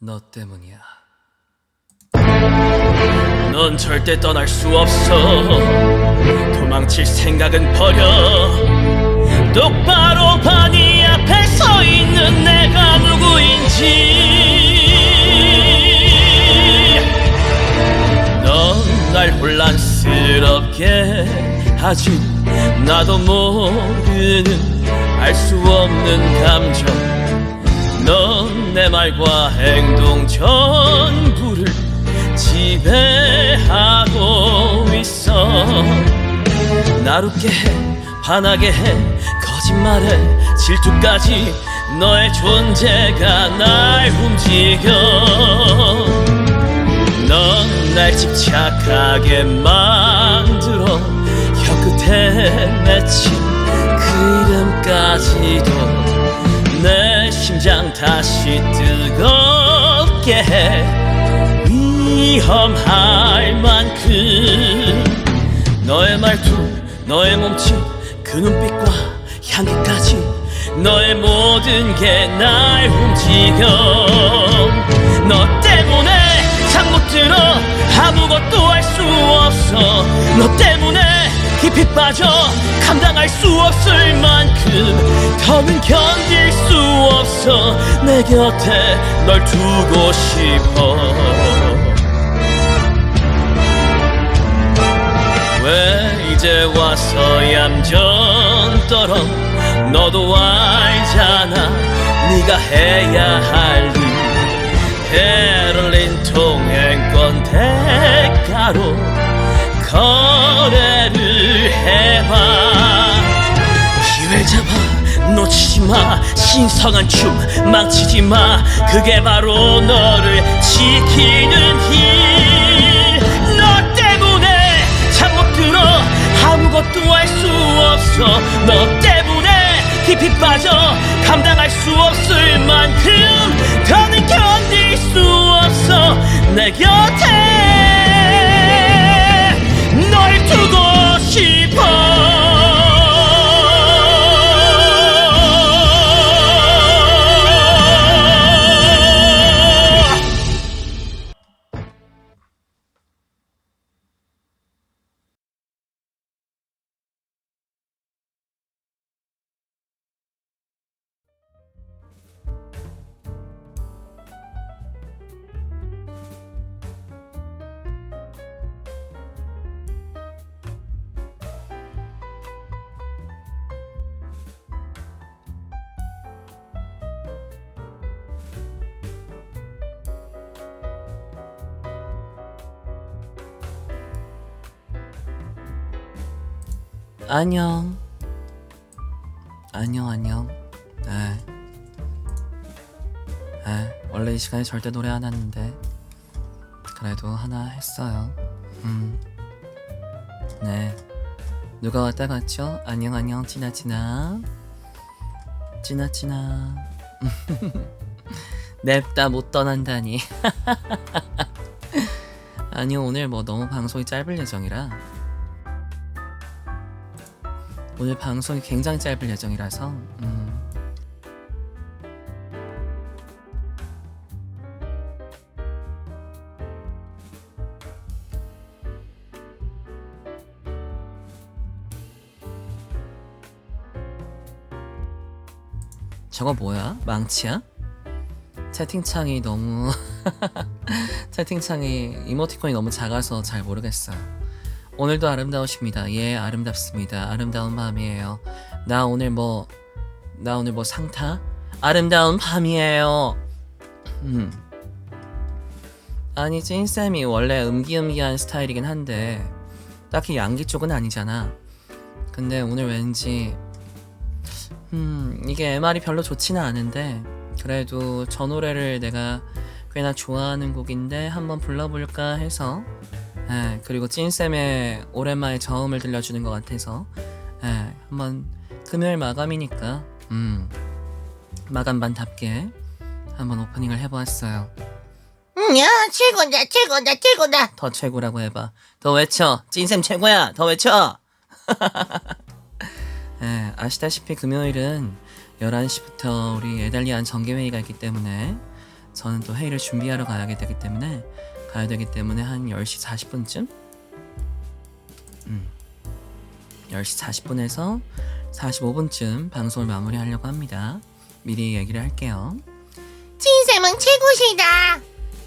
너 때문이야. 넌 절대 떠날 수 없어. 도망칠 생각은 버려. 똑바로 봐, 네 앞에 서 있는 내가 누구인지. 넌 날 혼란스럽게 하지. 나도 모르는 알 수 없는 감정. 넌 내 말과 행동 전부를 지배하고 있어. 날 웃게 해, 화나게 해, 거짓말해, 질투까지. 너의 존재가 날 움직여. 넌 날 집착하게 만들어. 혀끝에 맺힌 그 이름까지도 내 심장 다시 뜨겁게 해. 위험할 만큼 너의 말투, 너의 몸짓, 그 눈빛과 향기까지. 너의 모든 게 날 움직여. 너 때문에 잠 못 들어. 아무것도 할 수 없어. 너 때문에 깊이 빠져. 감당할 수 없을 만큼 더는 견딜 수 없어. 내 곁에 널 두고 싶어. 왜 이제 와서 얌전 떨어. 너도 알잖아, 네가 해야 할 일. 베를린 통행권 대가로 거래를 해봐. 기회 잡아, 놓치지 마. 신성한 춤 망치지 마. 그게 바로 너를 지키는 힘. 너 때문에 잠 못 들어. 아무것도 할 수 없어. 너 때문에 깊이 빠져. 감당할 수 없을 만큼 더는 견딜 수 없어. 내 곁에 널 두고 싶어. 안녕. 안녕. 원래 이 시간에 절대 노래 안 하는데 그래도 하나 했어요. 네. 누가 왔다 갔죠? 안녕 찌나찌나. 냅다 못 떠난다니. 아니요, 오늘 뭐 너무 방송이 짧을 예정이라. 오늘 방송이 굉장히 짧을 예정이라서 저거 뭐야? 망치야? 채팅창이 너무 채팅창이 이모티콘이 너무 작아서 잘 모르겠어요. 오늘도 아름다우십니다. 예, 아름답습니다. 아름다운 밤이에요. 나 오늘 뭐 상타? 아름다운 밤이에요. 아니, 찐쌤이 원래 음기음기한 스타일이긴 한데 딱히 양기 쪽은 아니잖아. 근데 오늘 왠지 이게 MR이 별로 좋지는 않은데 그래도 저 노래를 내가 꽤나 좋아하는 곡인데 한번 불러볼까 해서. 그리고 찐쌤의 오랜만에 저음을 들려주는 것 같아서 한번 금요일 마감이니까 마감반답게 한번 오프닝을 해보았어요. 야, 최고다. 더 최고라고 해봐. 더 외쳐. 찐쌤 최고야. 더 외쳐. 아시다시피 금요일은 11시부터 우리 에달리안 정기회의가 있기 때문에 저는 또 회의를 준비하러 가야 되기 때문에 한 10시 40분쯤 10시 40분에서 45분쯤 방송을 마무리하려고 합니다. 미리 얘기를 할게요. 진쌤은 최고시다.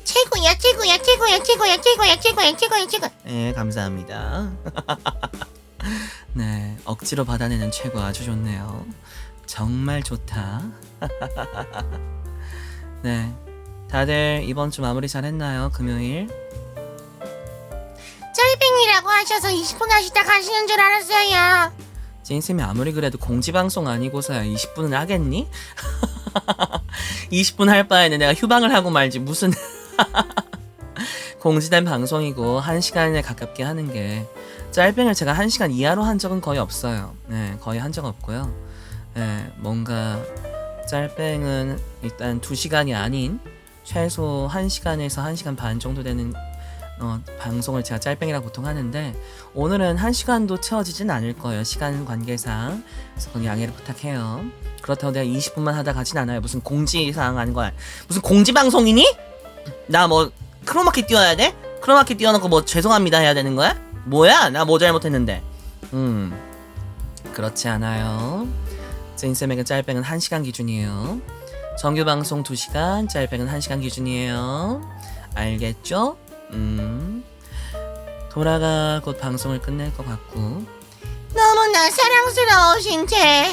최고야 최고야 최고야 최고야 최고야 최고야 최고야 최고. 네, 감사합니다. 네, 억지로 받아내는 최고 아주 좋네요. 정말 좋다. 네, 다들 이번 주 마무리 잘 했나요? 금요일? 짤뱅이라고 하셔서 20분 하시다 가시는 줄 알았어요. 찐쌤이 아무리 그래도 공지방송 아니고서야 20분은 하겠니? 20분 할 바에는 내가 휴방을 하고 말지 무슨 공지된 방송이고 1시간에 가깝게 하는 게 짤뱅을 제가 1시간 이하로 한 적은 거의 없어요. 네, 거의 한 적 없고요. 네, 뭔가 짤뱅은 일단 2시간이 아닌 최소 1시간에서 1시간 반 정도 되는 방송을 제가 짤뱅이라고 보통 하는데 오늘은 1시간도 채워지진 않을 거예요. 시간 관계상. 그래서 그건 양해를 부탁해요. 그렇다고 내가 20분만 하다 가진 않아요. 무슨 공지사항 하는 거야. 무슨 공지방송이니? 나 뭐 크로마키 띄워야 돼? 크로마키 띄워놓고 뭐 죄송합니다 해야 되는 거야? 뭐야? 나 뭐 잘못했는데. 그렇지 않아요. 찐쌤에게 짤뱅은 1시간 기준이에요. 정규방송 2시간, 짤뱅은 1시간 기준이에요. 알겠죠? 돌아가 곧 방송을 끝낼 것 같고 너무나 사랑스러우신 제.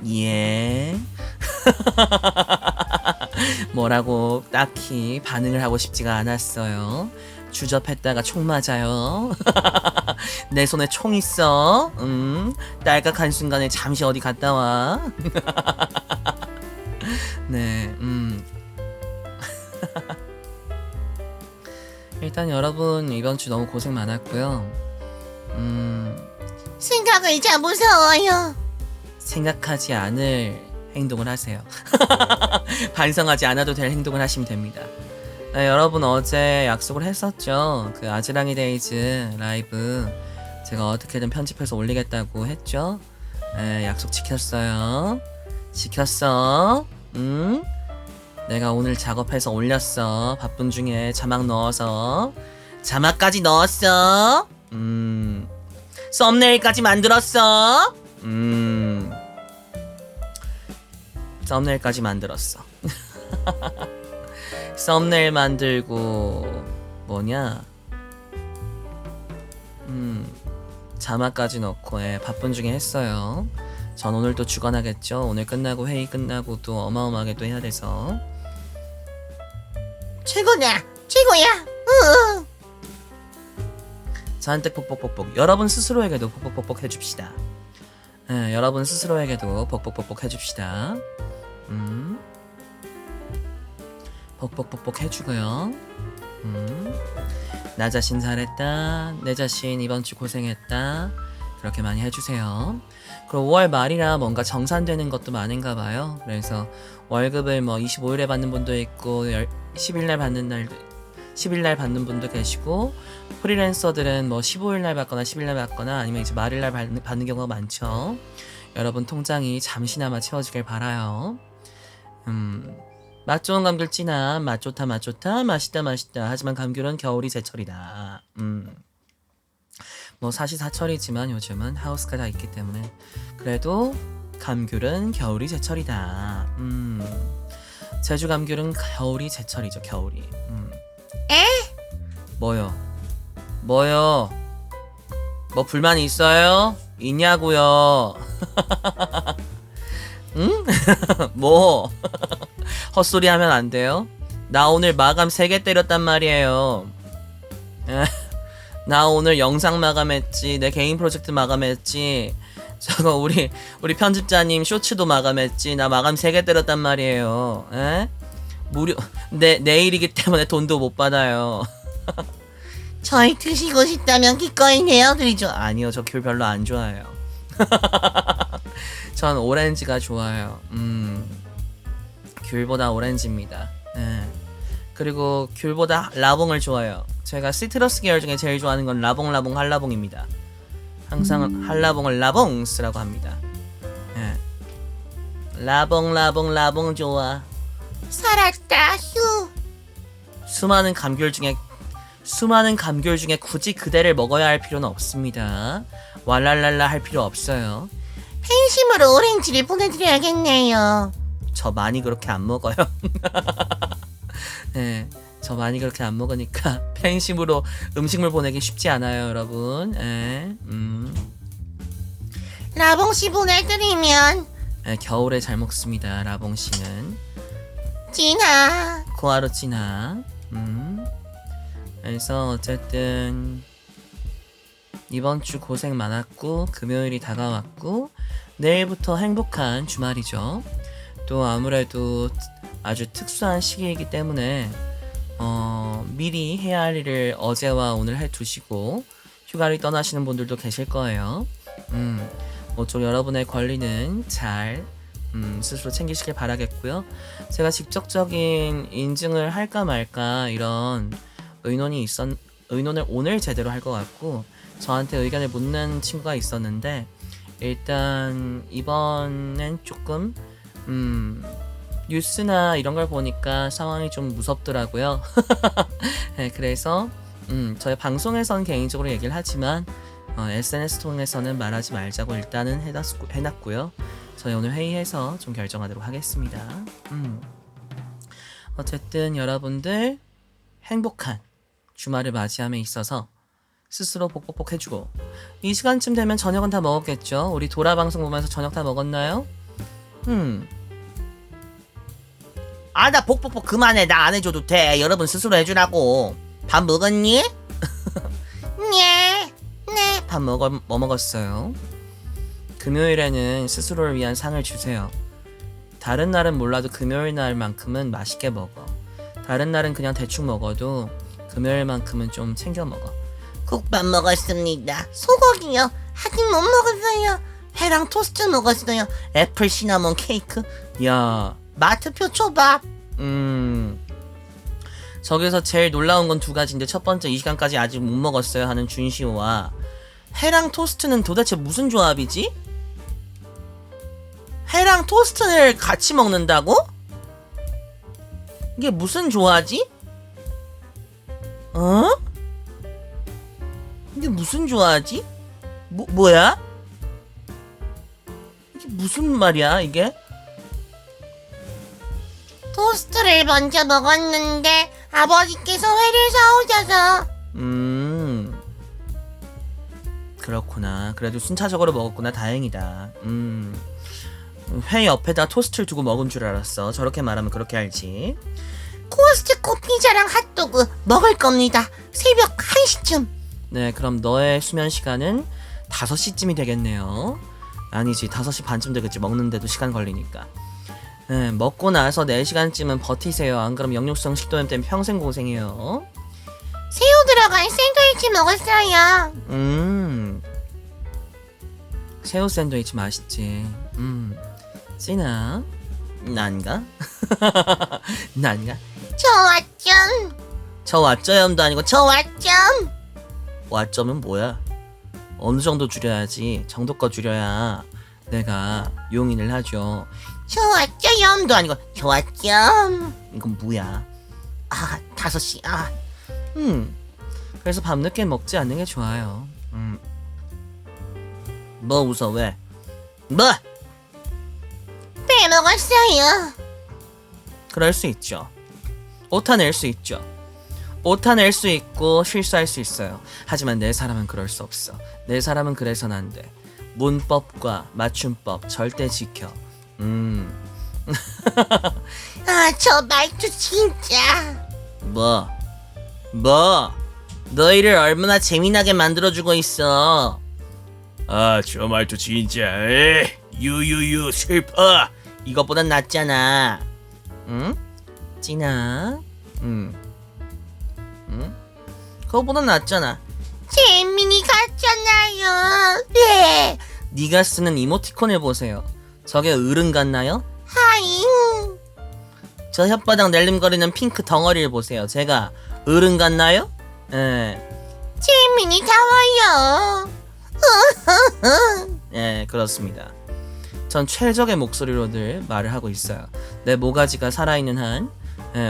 예. 뭐라고 딱히 반응을 하고 싶지가 않았어요. 주접했다가 총 맞아요. 내 손에 총 있어. 딸깍 한순간에 잠시 어디 갔다 와. 네, 일단 여러분 이번 주 너무 고생 많았고요. 생각을 자 무서워요. 생각하지 않을 행동을 하세요. 반성하지 않아도 될 행동을 하시면 됩니다. 네, 여러분 어제 약속을 했었죠. 그 아지랑이 데이즈 라이브 제가 어떻게든 편집해서 올리겠다고 했죠. 네, 약속 지켰어요. 지켰어. 내가 오늘 작업해서 올렸어. 바쁜 중에 자막 넣어서 자막까지 넣었어. 썸네일까지 만들었어. 썸네일까지 만들었어. 썸네일 만들고 뭐냐 자막까지 넣고 바쁜 중에 했어요. 전 오늘 또 주관하겠죠. 오늘 끝나고 회의 끝나고 또 어마어마하게 또 해야 돼서 최고다 최고야. 잔뜩 뻑뻑뻑뻑. 여러분 스스로에게도 뻑뻑뻑뻑 해줍시다. 여러분 스스로에게도 뻑뻑뻑뻑 해줍시다. 뻑뻑뻑뻑 해주고요. 나 자신 잘했다. 내 자신 이번 주 고생했다. 그렇게 많이 해주세요. 그리고 5월 말이라 뭔가 정산되는 것도 많은가 봐요. 그래서 월급을 뭐 25일에 받는 분도 있고 10일날 받는 분도 계시고 프리랜서들은 뭐 15일날 받거나 10일날 받거나 아니면 이제 말일날 받는 경우가 많죠. 여러분 통장이 잠시나마 채워지길 바라요. 맛 좋은 감귤 진함. 맛 좋다 맛 좋다 맛있다 맛있다. 하지만 감귤은 겨울이 제철이다. 뭐 사시사철이지만 요즘은 하우스가 다 있기 때문에 그래도 감귤은 겨울이 제철이다. 제주 감귤은 겨울이 제철이죠. 겨울이. 에? 뭐요? 뭐 불만이 있어요? 있냐고요? 응? 뭐? 헛소리 하면 안 돼요? 나 오늘 마감 3개 때렸단 말이에요. 나 오늘 영상 마감했지. 내 개인 프로젝트 마감했지. 저거 우리 편집자님 쇼츠도 마감했지. 나 마감 3개 때렸단 말이에요. 무료 내일이기 때문에 돈도 못 받아요. 저희 드시고 싶다면 기꺼이 내어드리죠. 아니요, 저 귤 별로 안 좋아해요. 전 오렌지가 좋아요. 귤보다 오렌지입니다. 그리고 귤보다 라봉을 좋아해요. 제가 시트러스 계열 중에 제일 좋아하는 건 라봉 한라봉입니다. 항상 한라봉을 라봉스라고 합니다. 라봉 좋아. 살았다. 휴. 수많은 감귤 중에 굳이 그대를 먹어야 할 필요는 없습니다. 왈랄랄라 할 필요 없어요. 팬심으로 오렌지를 보내드려야겠네요. 저 많이 그렇게 안 먹어요. 네, 저 많이 그렇게 안 먹으니까 팬심으로 음식물 보내기 쉽지 않아요, 여러분. 네, 라봉씨 보내드리면 네, 겨울에 잘 먹습니다. 라봉 씨는 진아. 코하루 찌나. 그래서 어쨌든 이번 주 고생 많았고 금요일이 다가왔고 내일부터 행복한 주말이죠. 또 아무래도 아주 특수한 시기이기 때문에 미리 해야 할 일을 어제와 오늘 해두시고 휴가를 떠나시는 분들도 계실 거예요. 모쪼 여러분의 권리는 잘 스스로 챙기시길 바라겠고요. 제가 직접적인 인증을 할까 말까 이런 의논을 오늘 제대로 할 것 같고 저한테 의견을 묻는 친구가 있었는데 일단 이번엔 조금 뉴스나 이런 걸 보니까 상황이 좀 무섭더라고요. 네, 그래서 저희 방송에서는 개인적으로 얘기를 하지만 SNS 통해서는 말하지 말자고 일단은 해놨고요. 저희 오늘 회의해서 좀 결정하도록 하겠습니다. 어쨌든 여러분들 행복한 주말을 맞이함에 있어서 스스로 복복복 해주고 이 시간쯤 되면 저녁은 다 먹었겠죠? 우리 도라 방송 보면서 저녁 다 먹었나요? 아, 나 복복복 그만해. 나 안 해줘도 돼. 여러분 스스로 해주라고. 밥 먹었니? 네. 네. 밥 뭐 먹었어요? 금요일에는 스스로를 위한 상을 주세요. 다른 날은 몰라도 금요일 날만큼은 맛있게 먹어. 다른 날은 그냥 대충 먹어도 금요일만큼은 좀 챙겨 먹어. 국밥 먹었습니다. 소고기요. 아직 못 먹었어요. 회랑 토스트 먹었어요. 애플 시나몬 케이크. 야, 마트표 초밥. 저기서 제일 놀라운 건 두 가지인데 첫 번째 이 시간까지 아직 못 먹었어요 하는 준시호와 회랑 토스트는 도대체 무슨 조합이지? 회랑 토스트를 같이 먹는다고? 이게 무슨 조화지? 어? 이게 무슨 조화지? 뭐야? 이게 무슨 말이야 이게? 토스트를 먼저 먹었는데 아버지께서 회를 사오셔서. 그렇구나. 그래도 순차적으로 먹었구나. 다행이다. 회 옆에다 토스트를 두고 먹은 줄 알았어. 저렇게 말하면 그렇게 알지. 코스트코 피자랑 핫도그 먹을 겁니다. 새벽 1시쯤. 네, 그럼 너의 수면 시간은 5시쯤이 되겠네요. 아니지, 5시 반쯤 되겠지. 먹는데도 시간 걸리니까. 네, 먹고 나서 4시간쯤은 버티세요. 안 그럼 역류성 식도염 때문에 평생 고생해요. 새우 들어간 샌드위치 먹었어요. 새우 샌드위치 맛있지. 찌나? 난가? 난가? 저 왓점도 아니고 왓점. 왓점은 뭐야? 어느 정도 줄여야지. 정도껏 줄여야 내가 용인을 하죠. 저 왓점도 아니고 저 왓점. 이건 뭐야? 5시. 그래서 밤늦게 먹지 않는 게 좋아요. 뭐 웃어 왜? 뭐? 빼먹었어요. 그럴 수 있죠. 오타낼 수 있죠. 오타낼 수 있고 실수할 수 있어요. 하지만 내 사람은 그럴 수 없어. 내 사람은 그래서는 안 돼. 문법과 맞춤법 절대 지켜. 저 말투 진짜. 뭐? 너희를 얼마나 재미나게 만들어주고 있어. 저 말도 진짜 유유유 슬퍼. 이것보단 낫잖아. 응? 찌나? 그거보단 낫잖아. 재민이 같잖아요. 네. 네가 쓰는 이모티콘을 보세요. 저게 어른 같나요? 하잉. 저 혓바닥 낼름거리는 핑크 덩어리를 보세요. 제가 어른 같나요? 재민이 다워요. 예, 그렇습니다. 전 최적의 목소리로 늘 말을 하고 있어요. 내 모가지가 살아있는 한,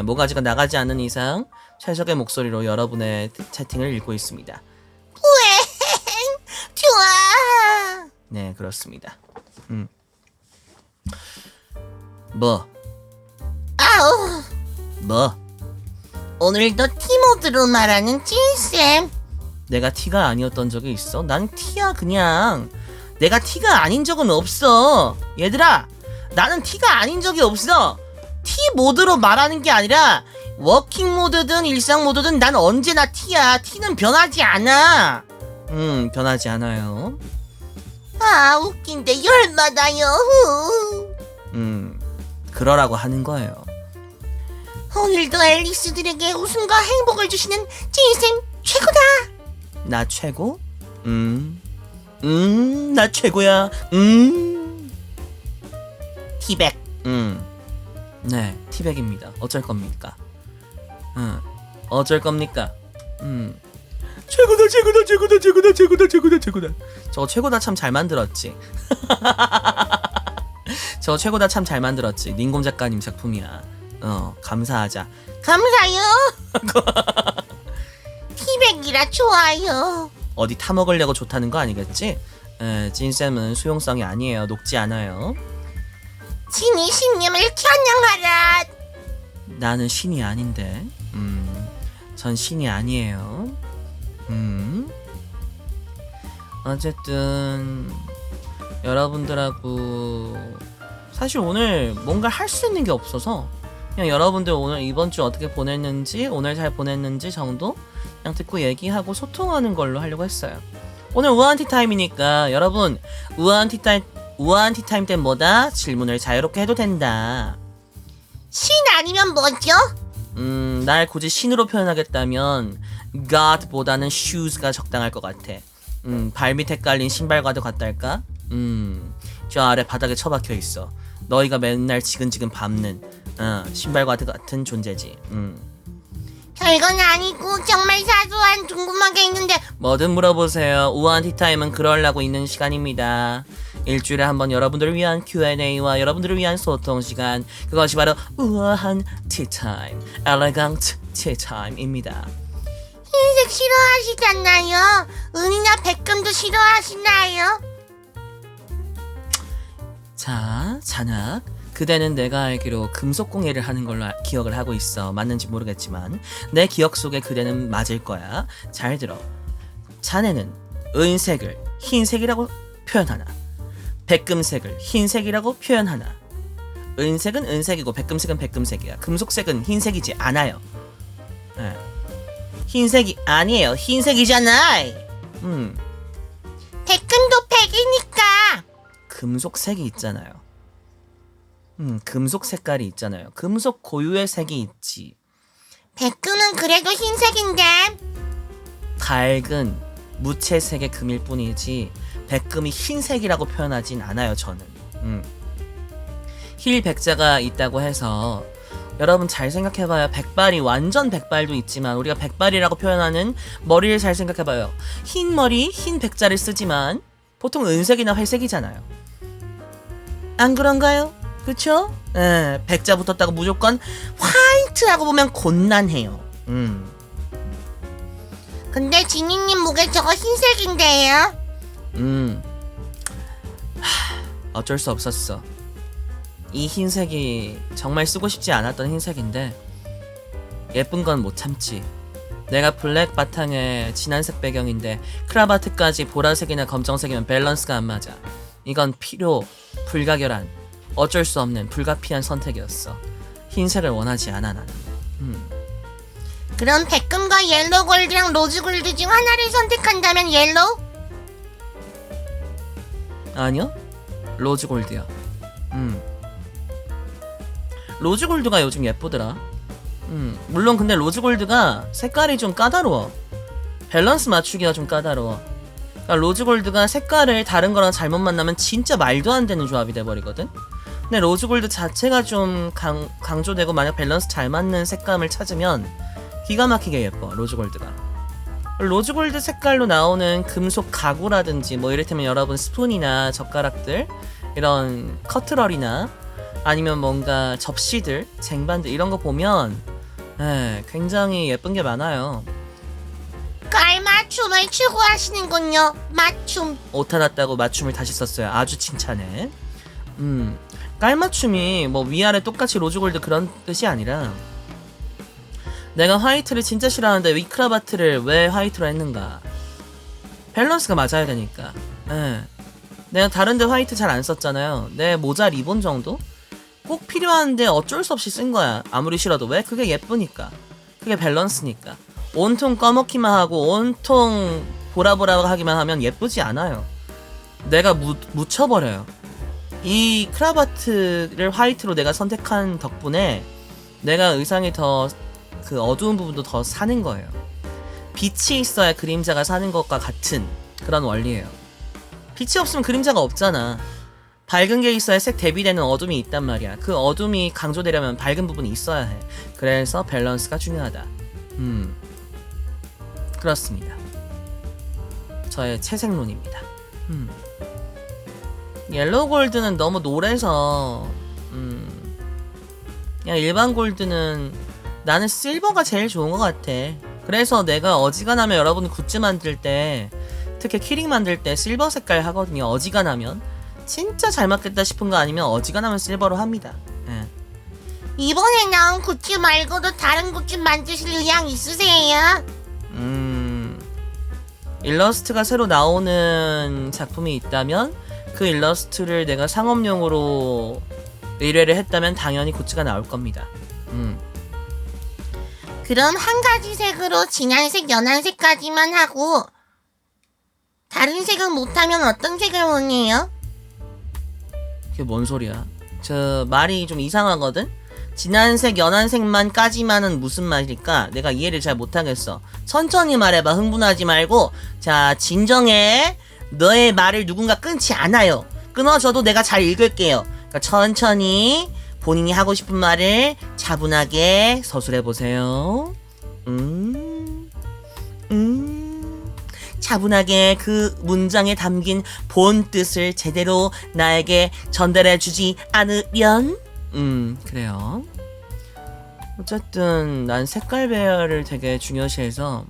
모가지가 나가지 않는 이상 최적의 목소리로 여러분의 채팅을 읽고 있습니다. 뿌엥 좋아. 네, 그렇습니다. 뭐? 아우 뭐? 오늘도 티모드로 말하는 찐쌤. 내가 T가 아니었던 적이 있어? 난 T야 그냥. 내가 T가 아닌 적은 없어. 얘들아, 나는 T가 아닌 적이 없어. T 모드로 말하는 게 아니라 워킹 모드든 일상 모드든 난 언제나 T야. T는 변하지 않아. 변하지 않아요. 아 웃긴데 열받아요. 그러라고 하는 거예요. 오늘도 앨리스들에게 웃음과 행복을 주시는 찐쌤 최고다. 나 최고? 나 최고야. 티백. 네, 티백입니다. 어쩔 겁니까? 어쩔 겁니까? 최고다, 최고다, 최고다, 최고다, 최고다, 최고다, 최고다. 저거 최고다 참 잘 만들었지. 저거 최고다 참 잘 만들었지. 닌곰 작가님 작품이야. 감사하자. 감사요. 티백이라 좋아요. 어디 타먹으려고 좋다는 거 아니겠지? 찐쌤은 수용성이 아니에요. 녹지 않아요. 신이 신님을 찬양하라. 나는 신이 아닌데. 전 신이 아니에요. 어쨌든 여러분들하고 사실 오늘 뭔가 할 수 있는 게 없어서 그냥 여러분들 오늘 이번 주 어떻게 보냈는지, 오늘 잘 보냈는지 정도 그냥 듣고 얘기하고 소통하는 걸로 하려고 했어요. 오늘 우아한티 타임이니까 여러분 우아한티 타임 때 뭐다? 질문을 자유롭게 해도 된다. 신 아니면 뭐죠? 날 굳이 신으로 표현하겠다면 God보다는 shoes가 적당할 것 같아. 발 밑에 깔린 신발과도 같달까? 저 아래 바닥에 처박혀 있어. 너희가 맨날 지근지근 밟는 신발과 같은 존재지. 별건 아니고 정말 사소한 궁금한 게 있는데 뭐든 물어보세요. 우아한 티타임은 그러려고 있는 시간입니다. 일주일에 한 번 여러분들을 위한 Q&A와 여러분들을 위한 소통 시간, 그것이 바로 우아한 티타임, 엘레강트 티타임입니다. 흰색 싫어하시잖아요. 은이나 백금도 싫어하시나요? 자, 잔악. 그대는 내가 알기로 금속공예를 하는 걸로 기억을 하고 있어. 맞는지 모르겠지만 내 기억 속에 그대는 맞을 거야. 잘 들어. 자네는 은색을 흰색이라고 표현하나, 백금색을 흰색이라고 표현하나. 은색은 은색이고 백금색은 백금색이야. 금속색은 흰색이지 않아요. 흰색이 아니에요. 흰색이잖아. 백금도 백이니까. 금속색이 있잖아요. 금속 색깔이 있잖아요. 금속 고유의 색이 있지. 백금은 그래도 흰색인데. 밝은 무채색의 금일 뿐이지 백금이 흰색이라고 표현하진 않아요. 저는 힐 백자가 있다고 해서 여러분 잘 생각해봐요. 백발이 완전 백발도 있지만 우리가 백발이라고 표현하는 머리를 잘 생각해봐요. 흰 머리 흰 백자를 쓰지만 보통 은색이나 회색이잖아요. 안 그런가요? 그쵸? 백자 붙었다고 무조건 화이트라고 보면 곤란해요. 근데 지니님 목에 저거 흰색인데요. 어쩔 수 없었어. 이 흰색이 정말 쓰고 싶지 않았던 흰색인데 예쁜 건 못 참지. 내가 블랙 바탕에 진한색 배경인데 크라바트까지 보라색이나 검정색이면 밸런스가 안 맞아. 이건 필요 불가결한 어쩔 수 없는 불가피한 선택이었어. 흰색을 원하지 않아 나는. 그럼 백금과 옐로우 골드랑 로즈 골드 중 하나를 선택한다면 옐로우? 아니요, 로즈 골드야. 로즈 골드가 요즘 예쁘더라. 물론 근데 로즈 골드가 색깔이 좀 까다로워. 밸런스 맞추기가 좀 까다로워. 그러니까 로즈 골드가 색깔을 다른 거랑 잘못 만나면 진짜 말도 안 되는 조합이 돼버리거든. 근데 로즈 골드 자체가 좀 강조되고 만약 밸런스 잘 맞는 색감을 찾으면 기가 막히게 예뻐. 로즈 골드가. 로즈 골드 색깔로 나오는 금속 가구라든지 뭐 이를테면 여러분 스푼이나 젓가락들 이런 커트럴이나 아니면 뭔가 접시들, 쟁반들 이런 거 보면 굉장히 예쁜 게 많아요. 깔맞춤을 추구하시는군요. 맞춤. 오타 났다고 맞춤을 다시 썼어요. 아주 칭찬해. 깔맞춤이 뭐 위아래 똑같이 로즈골드 그런 뜻이 아니라 내가 화이트를 진짜 싫어하는데 이 크라바트를 왜 화이트로 했는가. 밸런스가 맞아야 되니까. 내가 다른데 화이트 잘 안 썼잖아요. 내 모자 리본 정도? 꼭 필요한데 어쩔 수 없이 쓴 거야. 아무리 싫어도. 왜? 그게 예쁘니까. 그게 밸런스니까. 온통 꺼먹기만 하고 온통 보라보라 하기만 하면 예쁘지 않아요. 내가 묻혀버려요. 이 크라바트를 화이트로 내가 선택한 덕분에 내가 의상이 더 그 어두운 부분도 더 사는 거예요. 빛이 있어야 그림자가 사는 것과 같은 그런 원리예요. 빛이 없으면 그림자가 없잖아. 밝은 게 있어야 색 대비되는 어둠이 있단 말이야. 그 어둠이 강조되려면 밝은 부분이 있어야 해. 그래서 밸런스가 중요하다. 그렇습니다. 저의 채색론입니다. 옐로우 골드는 너무 노래서 그냥 일반 골드는 나는 실버가 제일 좋은 것 같아. 그래서 내가 어지간하면 여러분 굿즈 만들 때 특히 키링 만들 때 실버 색깔 하거든요. 어지간하면 진짜 잘 맞겠다 싶은 거 아니면 어지간하면 실버로 합니다. 이번에 나온 굿즈 말고도 다른 굿즈 만드실 의향 있으세요? 일러스트가 새로 나오는 작품이 있다면 그 일러스트를 내가 상업용으로 의뢰를 했다면 당연히 굿즈가 나올 겁니다. 그럼 한 가지 색으로 진한 색, 연한 색까지만 하고 다른 색은 못하면 어떤 색을 원해요? 그게 뭔 소리야? 저 말이 좀 이상하거든? 진한 색, 연한 색만까지만은 무슨 말일까? 내가 이해를 잘 못하겠어. 천천히 말해봐. 흥분하지 말고. 자, 진정해. 너의 말을 누군가 끊지 않아요. 끊어줘도 내가 잘 읽을게요. 그러니까 천천히 본인이 하고 싶은 말을 차분하게 서술해보세요. 차분하게 그 문장에 담긴 본 뜻을 제대로 나에게 전달해주지 않으면 그래요. 어쨌든 난 색깔 배열을 되게 중요시해서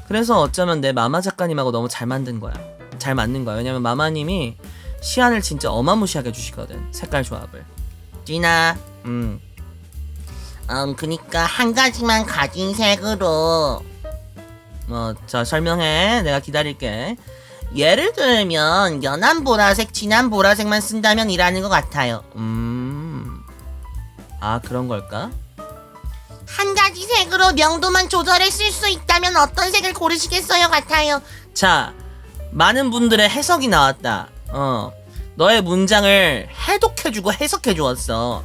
그래서 어쩌면 내 마마 작가님하고 너무 잘 만든 거야. 잘 맞는 거야. 왜냐면 마마님이 시안을 진짜 어마무시하게 주시거든. 색깔 조합을. 띠나 그니까 한 가지만 가진 색으로. 자 설명해. 내가 기다릴게. 예를 들면 연한 보라색, 진한 보라색만 쓴다면 이라는 것 같아요. 아 그런 걸까? 한 가지 색으로 명도만 조절해 쓸 수 있다면 어떤 색을 고르시겠어요 같아요. 자 많은 분들의 해석이 나왔다. 너의 문장을 해독해주고 해석해주었어.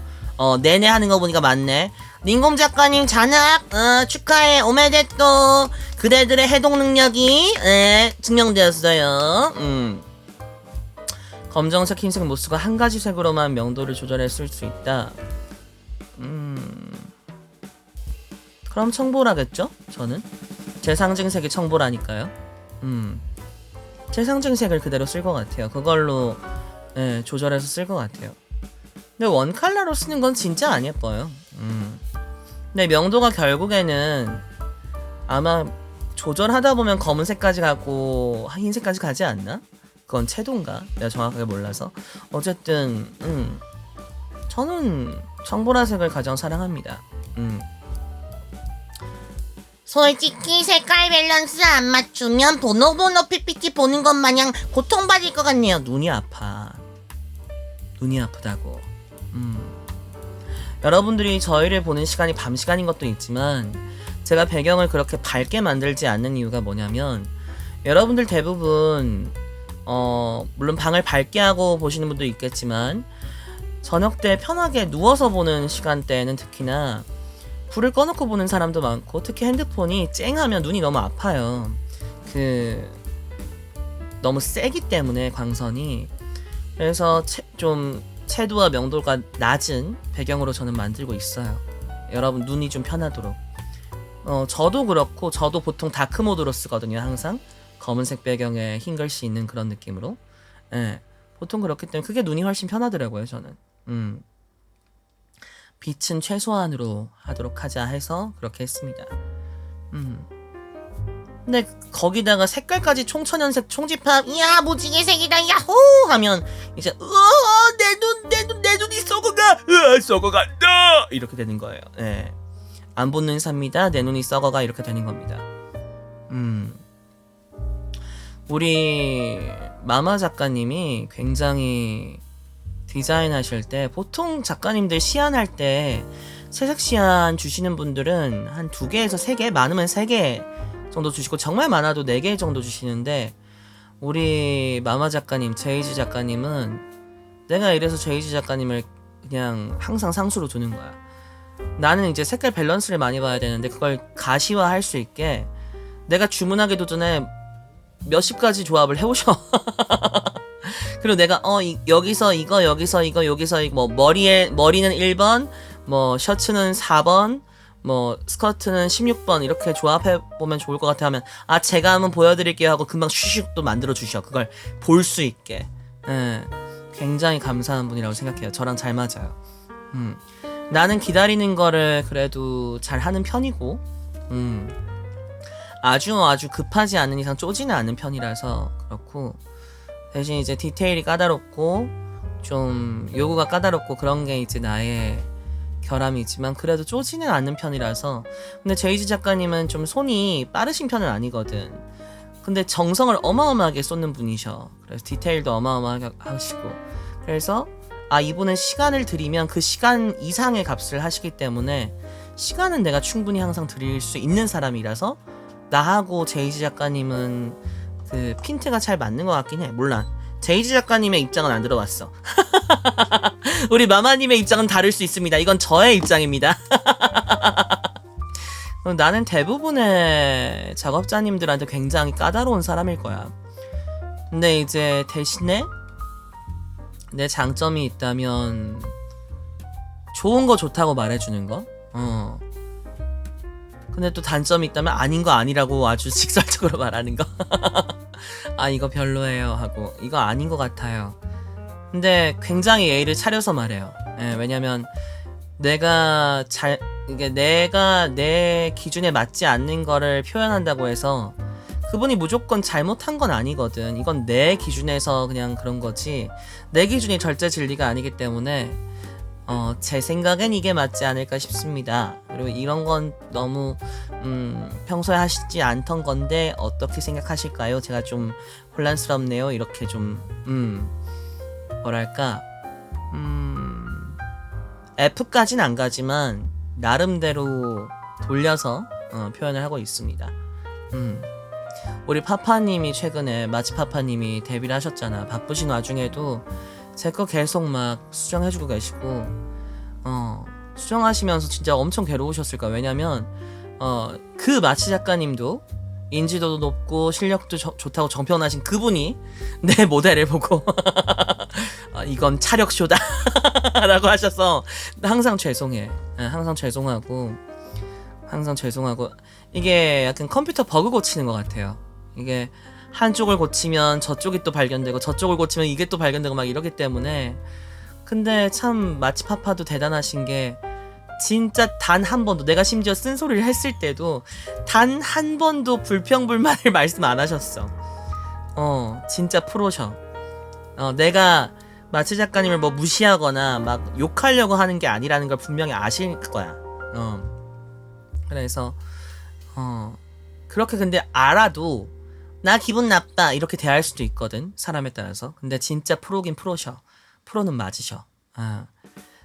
내내 하는 거 보니까 맞네. 링곰 작가님 잔악 축하해. 오메데또. 그대들의 해독 능력이 증명되었어요. 검정색, 흰색, 모스가 한 가지 색으로만 명도를 조절해 쓸 수 있다. 그럼 청보라겠죠? 저는 제 상징색이 청보라니까요. 제 상징색을 그대로 쓸 것 같아요. 그걸로 조절해서 쓸 것 같아요. 근데 원 컬러로 쓰는 건 진짜 안 예뻐요. 근데 명도가 결국에는 아마 조절하다 보면 검은색까지 가고 흰색까지 가지 않나? 그건 채도인가? 내가 정확하게 몰라서. 어쨌든 저는 청보라색을 가장 사랑합니다. 솔직히 색깔 밸런스 안 맞추면 보노보노 PPT 보는 것 마냥 고통받을 것 같네요. 눈이 아파. 눈이 아프다고. 여러분들이 저희를 보는 시간이 밤 시간인 것도 있지만 제가 배경을 그렇게 밝게 만들지 않는 이유가 뭐냐면 여러분들 대부분 물론 방을 밝게 하고 보시는 분도 있겠지만 저녁 때 편하게 누워서 보는 시간대에는 특히나 불을 꺼놓고 보는 사람도 많고 특히 핸드폰이 쨍하면 눈이 너무 아파요. 너무 세기 때문에 광선이. 그래서 좀 채도와 명도가 낮은 배경으로 저는 만들고 있어요. 여러분 눈이 좀 편하도록. 저도 그렇고 저도 보통 다크 모드로 쓰거든요. 항상 검은색 배경에 흰 글씨 있는 그런 느낌으로. 보통 그렇기 때문에 그게 눈이 훨씬 편하더라고요, 저는. 빛은 최소한으로 하도록 하자 해서 그렇게 했습니다. 근데 거기다가 색깔까지 총천연색 총집합, 이야 무지개색이다 야호 하면 이제 내 눈이 썩어가, 썩어간다 이렇게 되는 거예요. 예. 안 보는 삽니다. 내 눈이 썩어가 이렇게 되는 겁니다. 우리 마마 작가님이 굉장히 디자인하실 때, 보통 작가님들 시안할 때 새색 시안 주시는 분들은 한 2개에서 3개, 많으면 3개 정도 주시고 정말 많아도 4개 정도 주시는데, 우리 마마 작가님, 제이지 작가님은 내가 이래서 제이지 작가님을 그냥 항상 상수로 두는 거야. 나는 이제 색깔 밸런스를 많이 봐야 되는데 그걸 가시화할 수 있게 내가 주문하기도 전에 몇십 가지 조합을 해오셔. 그리고 내가 여기서 이거 여기서 이거 여기서 이거 뭐 머리는 1번, 뭐 셔츠는 4번, 뭐 스커트는 16번 이렇게 조합해 보면 좋을 것 같아 하면 제가 한번 보여드릴게요 하고 금방 슈슉 또 만들어 주셔. 그걸 볼 수 있게. 굉장히 감사한 분이라고 생각해요. 저랑 잘 맞아요. 나는 기다리는 거를 그래도 잘 하는 편이고, 아주 급하지 않은 이상 쪼지는 않는 편이라서 그렇고, 대신 이제 디테일이 까다롭고 좀 요구가 까다롭고 그런 게 이제 나의 결함이지만 그래도 쪼지는 않는 편이라서. 근데 제이지 작가님은 좀 손이 빠르신 편은 아니거든. 근데 정성을 어마어마하게 쏟는 분이셔. 그래서 디테일도 어마어마하게 하시고, 그래서 이분은 시간을 들이면 그 시간 이상의 값을 하시기 때문에 시간은 내가 충분히 항상 드릴 수 있는 사람이라서 나하고 제이지 작가님은 그 핀트가 잘 맞는 것 같긴 해. 몰라, 제이지 작가님의 입장은 안 들어봤어. 우리 마마님의 입장은 다를 수 있습니다. 이건 저의 입장입니다. 나는 대부분의 작업자님들한테 굉장히 까다로운 사람일 거야. 근데 이제 대신에 내 장점이 있다면 좋은 거 좋다고 말해주는 거. 근데 또 단점이 있다면 아닌 거 아니라고 아주 직설적으로 말하는 거. 이거 별로예요 하고, 이거 아닌 것 같아요. 근데 굉장히 예의를 차려서 말해요. 왜냐면 내가 내 기준에 맞지 않는 거를 표현한다고 해서 그분이 무조건 잘못한 건 아니거든. 이건 내 기준에서 그냥 그런 거지, 내 기준이 절대 진리가 아니기 때문에 제 생각엔 이게 맞지 않을까 싶습니다. 그리고 이런 건 너무 평소에 하시지 않던 건데 어떻게 생각하실까요? 제가 좀 혼란스럽네요. 이렇게 좀 뭐랄까, F까지는 안 가지만 나름대로 돌려서 표현을 하고 있습니다. 우리 파파님이 최근에 마치파파님이 데뷔를 하셨잖아. 바쁘신 와중에도 제 거 계속 막 수정해주고 계시고, 수정하시면서 진짜 엄청 괴로우셨을 거야. 왜냐면 그 마치 작가님도 인지도도 높고 실력도 좋다고 정평하신 그분이 내 모델을 보고 이건 차력쇼다 라고 하셔서 항상 죄송해. 항상 죄송하고 이게 약간 컴퓨터 버그 고치는 것 같아요. 이게 한쪽을 고치면 저쪽이 또 발견되고 저쪽을 고치면 이게 또 발견되고 막 이러기 때문에. 근데 참 마치파파도 대단하신 게 진짜 단 한 번도, 내가 심지어 쓴소리를 했을 때도 단 한 번도 불평불만을 말씀 안 하셨어. 진짜 프로셔. 내가 마치 작가님을 뭐 무시하거나 막 욕하려고 하는 게 아니라는 걸 분명히 아실 거야. 그래서 그렇게 근데 알아도 나 기분 나빠 이렇게 대할 수도 있거든, 사람에 따라서. 근데 진짜 프로긴 프로셔. 프로는 맞으셔.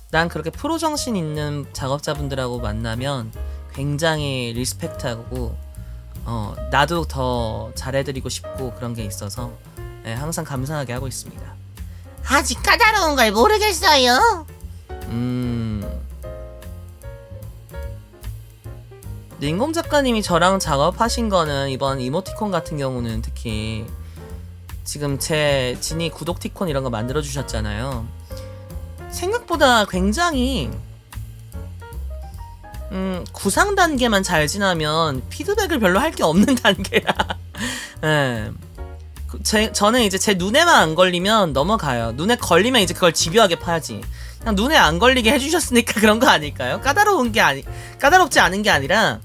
난 그렇게 프로 정신 있는 작업자분들하고 만나면 굉장히 리스펙트하고 나도 더 잘해드리고 싶고 그런 게 있어서 항상 감사하게 하고 있습니다. 아직 까다로운 걸 모르겠어요. 링공 작가님이 저랑 작업하신 거는 이번 이모티콘 같은 경우는 특히 지금 제 진이 구독티콘 이런 거 만들어 주셨잖아요. 생각보다 굉장히 구상 단계만 잘 지나면 피드백을 별로 할 게 없는 단계야. 저는 이제 제 눈에만 안 걸리면 넘어가요. 눈에 걸리면 이제 그걸 집요하게 파야지. 그냥 눈에 안 걸리게 해주셨으니까 그런 거 아닐까요? 까다롭지 않은 게 아니라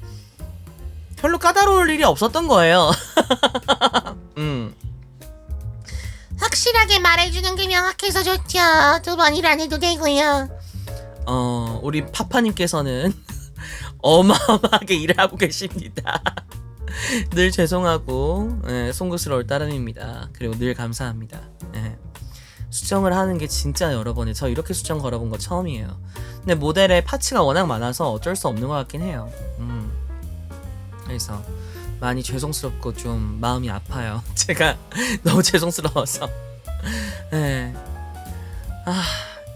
별로 까다로울 일이 없었던 거예요. 확실하게 말해주는 게 명확해서 좋죠. 2번이라 안 해도 되고요. 우리 파파님께서는 어마어마하게 일을 하고 계십니다. 늘 죄송하고 송구스러울 따름입니다. 그리고 늘 감사합니다. 수정을 하는 게 진짜 여러 번에 저 이렇게 수정 걸어본 거 처음이에요. 근데 모델에 파츠가 워낙 많아서 어쩔 수 없는 것 같긴 해요. 그래서 많이 죄송스럽고 좀 마음이 아파요. 제가 너무 죄송스러워서.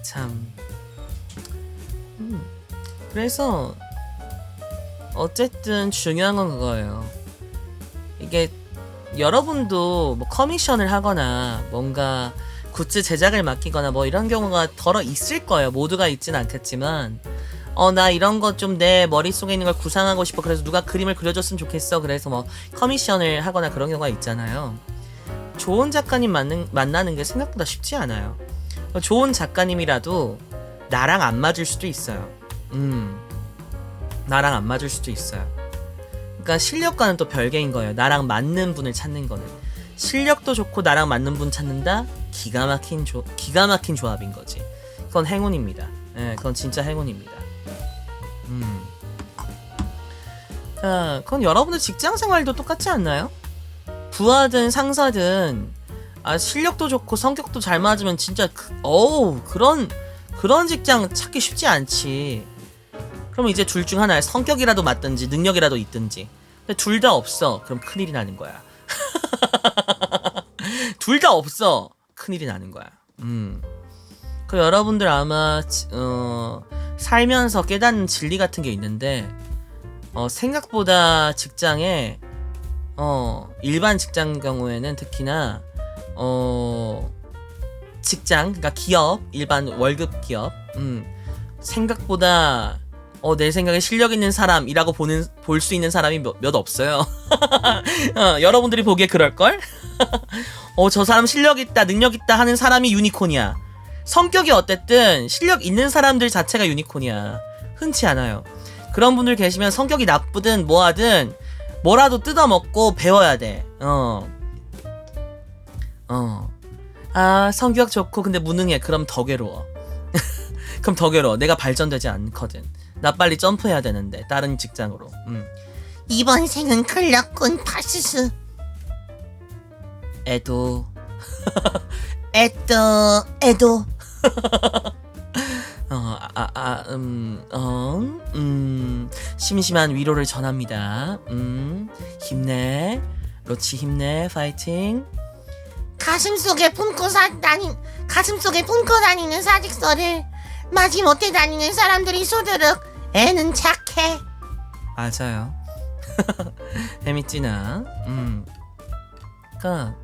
참. 그래서 어쨌든 중요한 건 그거예요. 이게 여러분도 뭐 커미션을 하거나 뭔가 굿즈 제작을 맡기거나 뭐 이런 경우가 덜어 있을 거예요. 모두가 있진 않겠지만 나 이런 거 좀 내 머릿속에 있는 걸 구상하고 싶어. 그래서 누가 그림을 그려줬으면 좋겠어. 그래서 뭐 커미션을 하거나 그런 경우가 있잖아요. 좋은 작가님 만나는 게 생각보다 쉽지 않아요. 좋은 작가님이라도 나랑 안 맞을 수도 있어요. 나랑 안 맞을 수도 있어요. 그러니까 실력과는 또 별개인 거예요. 나랑 맞는 분을 찾는 거는. 실력도 좋고 나랑 맞는 분 찾는다? 기가 막힌 조합인 거지. 그건 행운입니다. 그건 진짜 행운입니다. 그건 여러분들 직장 생활도 똑같지 않나요? 부하든 상사든 실력도 좋고 성격도 잘 맞으면 진짜 그런 직장 찾기 쉽지 않지. 그럼 이제 둘 중 하나야. 성격이라도 맞든지 능력이라도 있든지. 근데 둘 다 없어. 그럼 큰일이 나는 거야. 둘 다 없어. 큰일이 나는 거야. 그 여러분들 아마 살면서 깨닫는 진리 같은 게 있는데 생각보다 직장에 일반 직장 경우에는 특히나 직장, 그러니까 기업, 일반 월급 기업 생각보다 내 생각에 실력 있는 사람이라고 볼 수 있는 사람이 몇 없어요. 여러분들이 보기에 그럴걸? 저 사람 실력 있다, 능력 있다 하는 사람이 유니콘이야. 성격이 어땠든 실력 있는 사람들 자체가 유니콘이야. 흔치 않아요. 그런 분들 계시면 성격이 나쁘든 뭐하든 뭐라도 뜯어먹고 배워야 돼. 성격 좋고 근데 무능해. 그럼 더 괴로워. 그럼 더 괴로워. 내가 발전되지 않거든. 나 빨리 점프해야 되는데 다른 직장으로. 이번 생은 클럽군 파스스. 애도 애도 심심한 위로를 전합니다. 힘내 로치, 힘내. 파이팅. 가슴속에 품고 다니는 사직서를 마지못해 다니는 사람들이 소드륵 애는 착해. 맞아요. 재밌지나. 그러니까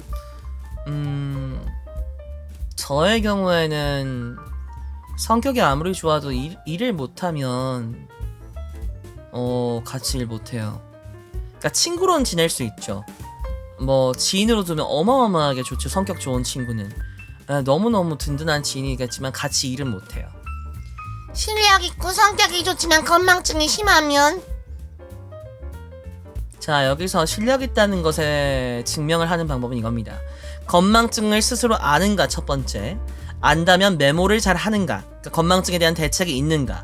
저의 경우에는 성격이 아무리 좋아도 일을 못하면 같이 일 못해요. 그러니까 친구로는 지낼 수 있죠. 뭐 지인으로 두면 어마어마하게 좋죠. 성격 좋은 친구는 너무너무 든든한 지인이겠지만 같이 일은 못해요. 실력 있고 성격이 좋지만 건망증이 심하면 자, 여기서 실력 있다는 것에 증명을 하는 방법은 이겁니다. 건망증을 스스로 아는가, 첫 번째. 안다면 메모를 잘 하는가. 그러니까 건망증에 대한 대책이 있는가.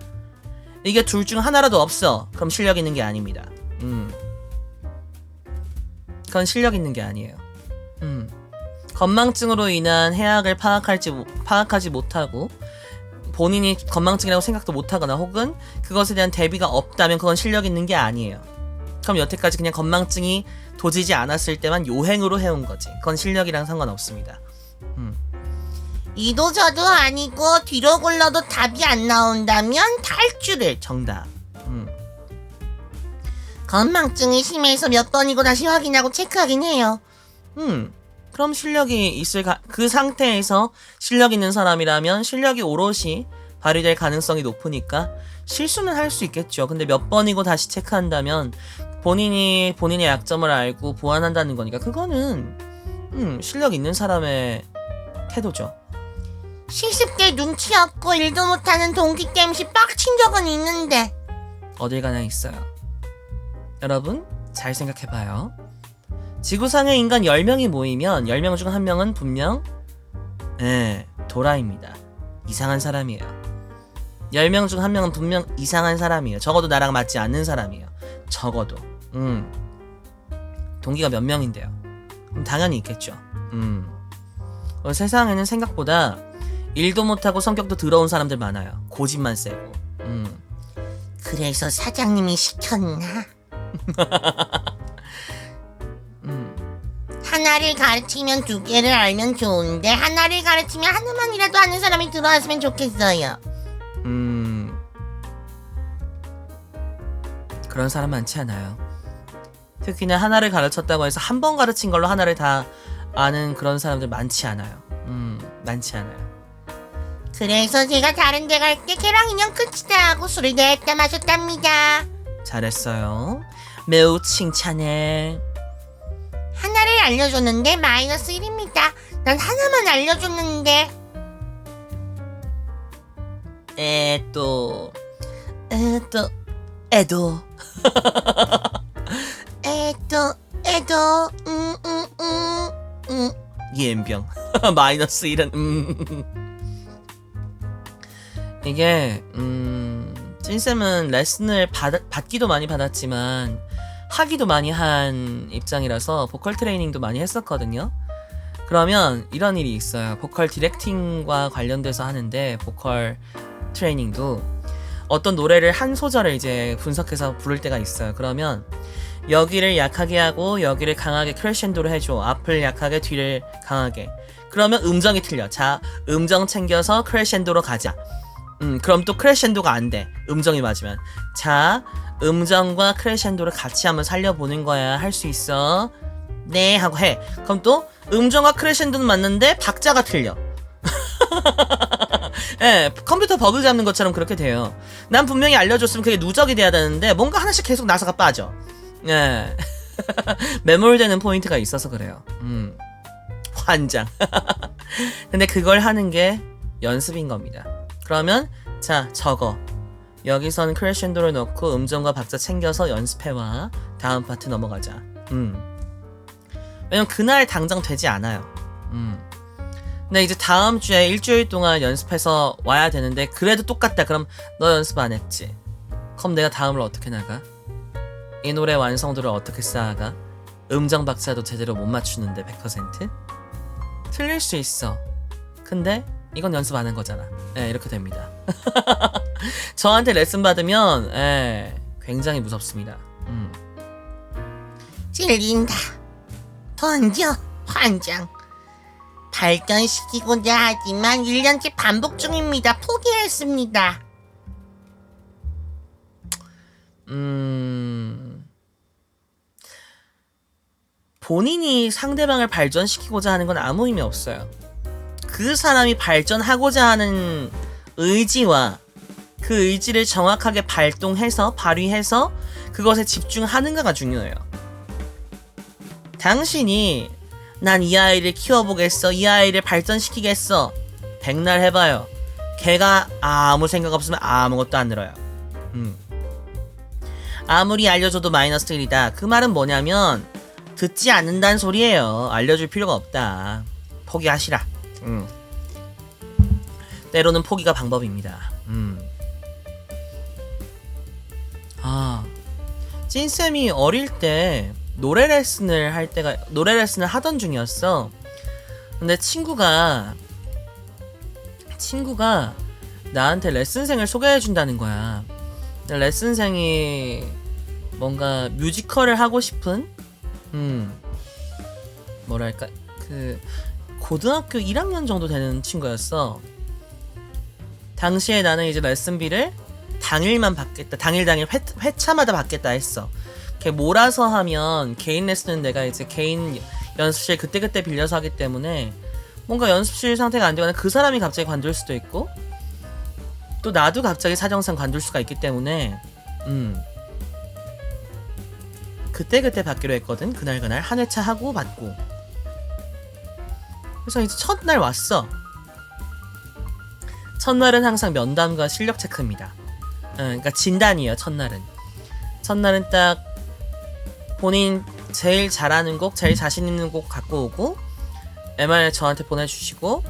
이게 둘 중 하나라도 없어. 그럼 실력 있는 게 아닙니다. 그건 실력 있는 게 아니에요. 건망증으로 인한 해악을 파악하지 못하고 본인이 건망증이라고 생각도 못하거나 혹은 그것에 대한 대비가 없다면 그건 실력 있는 게 아니에요. 그럼 여태까지 그냥 건망증이 도지지 않았을 때만 요행으로 해온 거지. 그건 실력이랑 상관없습니다. 이도저도 아니고 뒤로 굴러도 답이 안 나온다면 탈주를. 정답. 건망증이 심해서 몇 번이고 다시 확인하고 체크하긴 해요. 그럼 실력이 있을 그 상태에서 실력 있는 사람이라면 실력이 오롯이 발휘될 가능성이 높으니까 실수는 할 수 있겠죠. 근데 몇 번이고 다시 체크한다면 본인이 본인의 약점을 알고 보완한다는 거니까 그거는 실력 있는 사람의 태도죠. 실습 때 눈치 없고 일도 못하는 동기 땜시 빡친 적은 있는데. 어딜 가나 있어요. 여러분 잘 생각해봐요. 지구상에 인간 10명이 모이면 10명 중 1명은 분명 도라입니다. 이상한 사람이에요. 10명 중 1명은 분명 이상한 사람이에요. 적어도 나랑 맞지 않는 사람이에요. 적어도. 동기가 몇 명인데요. 그럼 당연히 있겠죠. 세상에는 생각보다 일도 못하고 성격도 더러운 사람들 많아요. 고집만 세고. 그래서 사장님이 시켰나? 하나를 가르치면 2개를 알면 좋은데 하나를 가르치면 하나만이라도 아는 사람이 들어왔으면 좋겠어요. 그런 사람 많지 않아요. 특히나 하나를 가르쳤다고 해서 한 번 가르친 걸로 하나를 다 아는 그런 사람들 많지 않아요. 많지 않아요. 그래서 제가 다른 데 갈 때 걔랑 인연 끝이다 하고 술을 냈다 마셨답니다. 잘했어요. 매우 칭찬해. 하나를 알려줬는데 마이너스 1입니다. 난 하나만 알려줬는데. 애도 이엠병 마이너스 1은 이게 찐쌤은 레슨을 받기도 많이 받았지만 하기도 많이 한 입장이라서 보컬 트레이닝도 많이 했었거든요. 그러면 이런 일이 있어요. 보컬 디렉팅과 관련돼서 하는데 보컬 트레이닝도 어떤 노래를 한 소절을 이제 분석해서 부를 때가 있어요. 그러면 여기를 약하게 하고 여기를 강하게 크레셴도로 해줘. 앞을 약하게 뒤를 강하게. 그러면 음정이 틀려. 자, 음정 챙겨서 크레셴도로 가자. 그럼 또 크레셴도가 안 돼. 음정이 맞으면. 자, 음정과 크레셴도를 같이 한번 살려보는 거야. 할 수 있어. 네 하고 해. 그럼 또 음정과 크레셴도는 맞는데 박자가 틀려. 예, 컴퓨터 버그 잡는 것처럼 그렇게 돼요. 난 분명히 알려줬으면 그게 누적이 돼야 되는데 뭔가 하나씩 계속 나사가 빠져. 예. 매몰되는 포인트가 있어서 그래요. 환장. 근데 그걸 하는 게 연습인 겁니다. 그러면 자, 적어. 여기선 크레셴도를 넣고 음정과 박자 챙겨서 연습해와. 다음 파트 넘어가자. 왜냐면 그날 당장 되지 않아요. 근데 이제 다음 주에 일주일 동안 연습해서 와야 되는데 그래도 똑같다. 그럼 너 연습 안 했지? 그럼 내가 다음을 어떻게 나가? 이 노래 완성도를 어떻게 쌓아가? 음정 박자도 제대로 못 맞추는데 100%? 틀릴 수 있어. 근데 이건 연습 안 한 거잖아. 예, 이렇게 됩니다. 저한테 레슨 받으면 굉장히 무섭습니다. 찔린다. 던져. 환장. 발전시키고자 하지만 1년째 반복 중입니다. 포기했습니다. 본인이 상대방을 발전시키고자 하는 건 아무 의미 없어요. 그 사람이 발전하고자 하는 의지와 그 의지를 정확하게 발휘해서 그것에 집중하는가가 중요해요. 당신이 난 이 아이를 키워보겠어, 이 아이를 발전시키겠어, 백날 해봐요. 걔가 아무 생각 없으면 아무것도 안 늘어요. 아무리 알려줘도 마이너스 1이다. 그 말은 뭐냐면 듣지 않는다는 소리예요. 알려줄 필요가 없다. 포기하시라. 때로는 포기가 방법입니다. 찐쌤이 어릴 때 노래 레슨을 하던 중이었어. 근데 친구가 나한테 레슨생을 소개해준다는 거야. 레슨생이 뭔가 뮤지컬을 하고 싶은 뭐랄까 그 고등학교 1학년 정도 되는 친구였어. 당시에 나는 이제 레슨비를 당일만 받겠다. 당일 회차마다 받겠다 했어. 걔 몰아서 하면 개인 레슨은 내가 이제 개인 연습실 그때그때 빌려서 하기 때문에 뭔가 연습실 상태가 안 되거나 그 사람이 갑자기 관둘 수도 있고 또 나도 갑자기 사정상 관둘 수가 있기 때문에 그때그때 받기로 했거든. 그날 한 회차 하고 받고. 그래서 이제 첫날 왔어. 첫날은 항상 면담과 실력 체크입니다. 그러니까 진단이에요. 첫날은 딱 본인 제일 잘하는 곡, 제일 자신 있는 곡 갖고 오고 MR 저한테 보내주시고,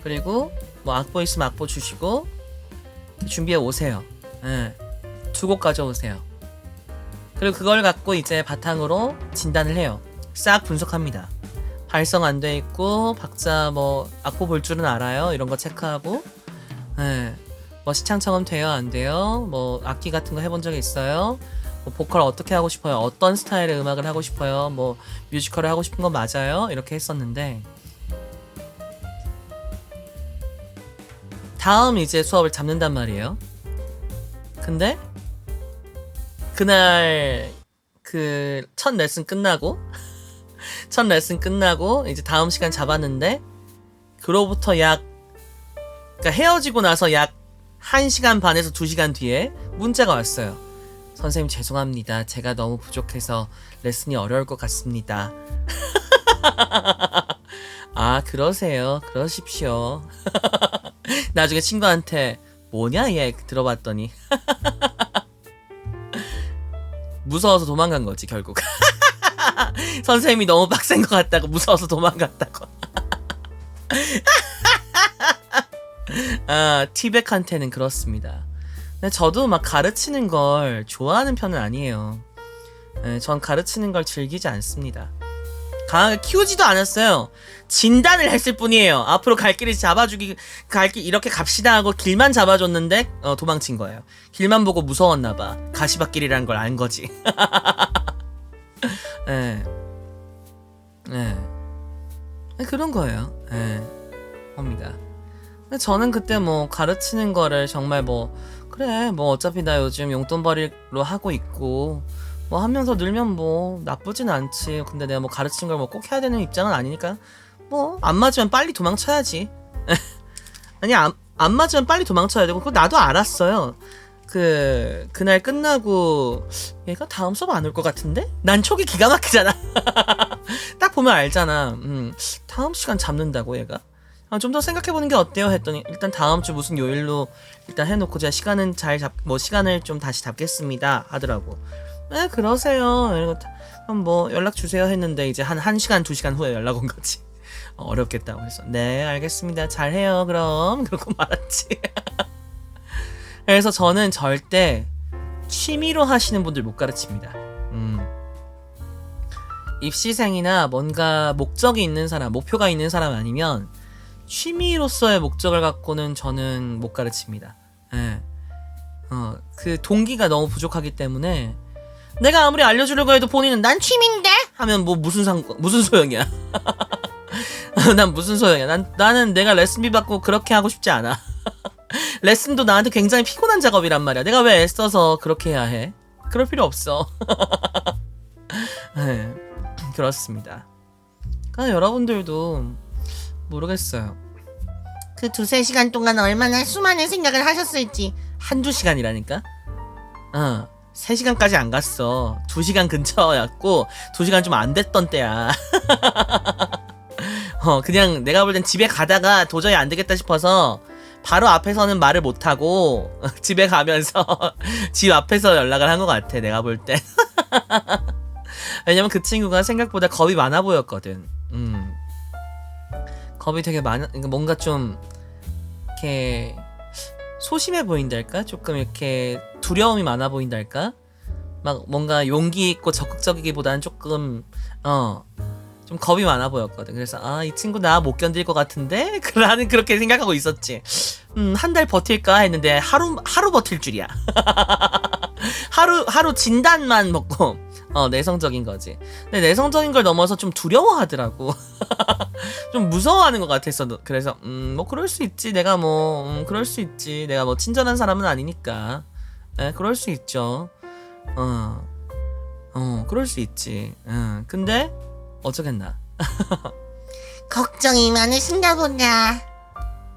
그리고 뭐 악보 있으면 악보 주시고 준비해 오세요. 2곡 가져오세요. 그리고 그걸 갖고 이제 바탕으로 진단을 해요. 싹 분석합니다. 발성 안 돼 있고 박자 뭐 악보 볼 줄은 알아요. 이런 거 체크하고, 뭐 시창청음 돼요, 안 돼요? 뭐 악기 같은 거 해본 적 있어요? 뭐 보컬 어떻게 하고 싶어요? 어떤 스타일의 음악을 하고 싶어요? 뭐 뮤지컬을 하고 싶은 건 맞아요? 이렇게 했었는데, 다음 이제 수업을 잡는단 말이에요. 근데 그날 그 첫 레슨 끝나고 이제 다음 시간 잡았는데, 그로부터 그러니까 헤어지고 나서 약 1시간 반에서 2시간 뒤에 문자가 왔어요. 선생님 죄송합니다. 제가 너무 부족해서 레슨이 어려울 것 같습니다. 아, 그러세요. 그러십시오. 나중에 친구한테 뭐냐 얘 들어봤더니 무서워서 도망간 거지 결국. 선생님이 너무 빡센 것 같다고 무서워서 도망갔다고. 아, 티백한테는 그렇습니다. 근데 저도 막 가르치는 걸 좋아하는 편은 아니에요. 전 가르치는 걸 즐기지 않습니다. 강하게 키우지도 않았어요. 진단을 했을 뿐이에요. 앞으로 갈 길을 갈 길 이렇게 갑시다 하고 길만 잡아줬는데 도망친 거예요. 길만 보고 무서웠나봐. 가시밭길이라는 걸 안 거지. 그런 거예요. 겁니다. 근데 저는 그때 뭐 가르치는 거를 정말 뭐 그래 뭐 어차피 나 요즘 용돈벌이로 하고 있고 뭐 하면서 늘면 뭐 나쁘진 않지. 근데 내가 뭐 가르치는 걸 뭐 꼭 해야 되는 입장은 아니니까 뭐 안 맞으면 빨리 도망쳐야지. 아니 안 맞으면 빨리 도망쳐야 되고, 그거 나도 알았어요. 그날 끝나고 얘가 다음 수업 안 올 것 같은데? 난 촉이 기가 막히잖아. 딱 보면 알잖아. 다음 시간 잡는다고 얘가. 좀 더 생각해보는 게 어때요? 했더니 일단 다음 주 무슨 요일로 일단 해놓고 제가 시간은 시간을 좀 다시 잡겠습니다 하더라고. 네 그러세요. 이러고 그럼 뭐 연락 주세요 했는데 이제 한 1시간 2시간 후에 연락 온 거지. 어렵겠다고 해서 네 알겠습니다 잘해요 그럼 그러고 말았지. 그래서 저는 절대 취미로 하시는 분들 못 가르칩니다. 입시생이나 뭔가 목적이 있는 사람, 목표가 있는 사람 아니면 취미로서의 목적을 갖고는 저는 못 가르칩니다. 그 동기가 너무 부족하기 때문에 내가 아무리 알려주려고 해도 본인은 난 취미인데 하면 뭐 무슨 소용이야. 난 무슨 소용이야. 나는 내가 레슨비 받고 그렇게 하고 싶지 않아. 레슨도 나한테 굉장히 피곤한 작업이란 말이야. 내가 왜 애써서 그렇게 해야 해? 그럴 필요 없어. 그렇습니다. 그러니까 여러분들도 모르겠어요. 그 2-3시간 동안 얼마나 수많은 생각을 하셨을지. 1-2시간이라니까? 3시간까지 안 갔어. 2시간 근처였고 2시간 좀 안 됐던 때야. 그냥 내가 볼 땐 집에 가다가 도저히 안 되겠다 싶어서 바로 앞에서는 말을 못하고 집에 가면서 집 앞에서 연락을 한 것 같아 내가 볼 땐. 왜냐면 그 친구가 생각보다 겁이 많아 보였거든. 겁이 되게 뭔가 좀 이렇게 소심해 보인달까? 조금 이렇게 두려움이 많아 보인달까? 막 뭔가 용기 있고 적극적이기보다는 조금 좀 겁이 많아 보였거든. 그래서 이 친구 나 못 견딜 것 같은데? 나는 그렇게 생각하고 있었지. 한 달 버틸까 했는데 하루 버틸 줄이야. 하루 진단만 먹고 내성적인 거지. 근데 내성적인 걸 넘어서 좀 두려워하더라고. 좀 무서워하는 것 같았어. 그래서 뭐 그럴 수 있지. 내가 뭐 그럴 수 있지. 내가 뭐 친절한 사람은 아니니까. 그럴 수 있죠. 그럴 수 있지. 근데 어쩌겠나. 걱정이 많으신가 보다.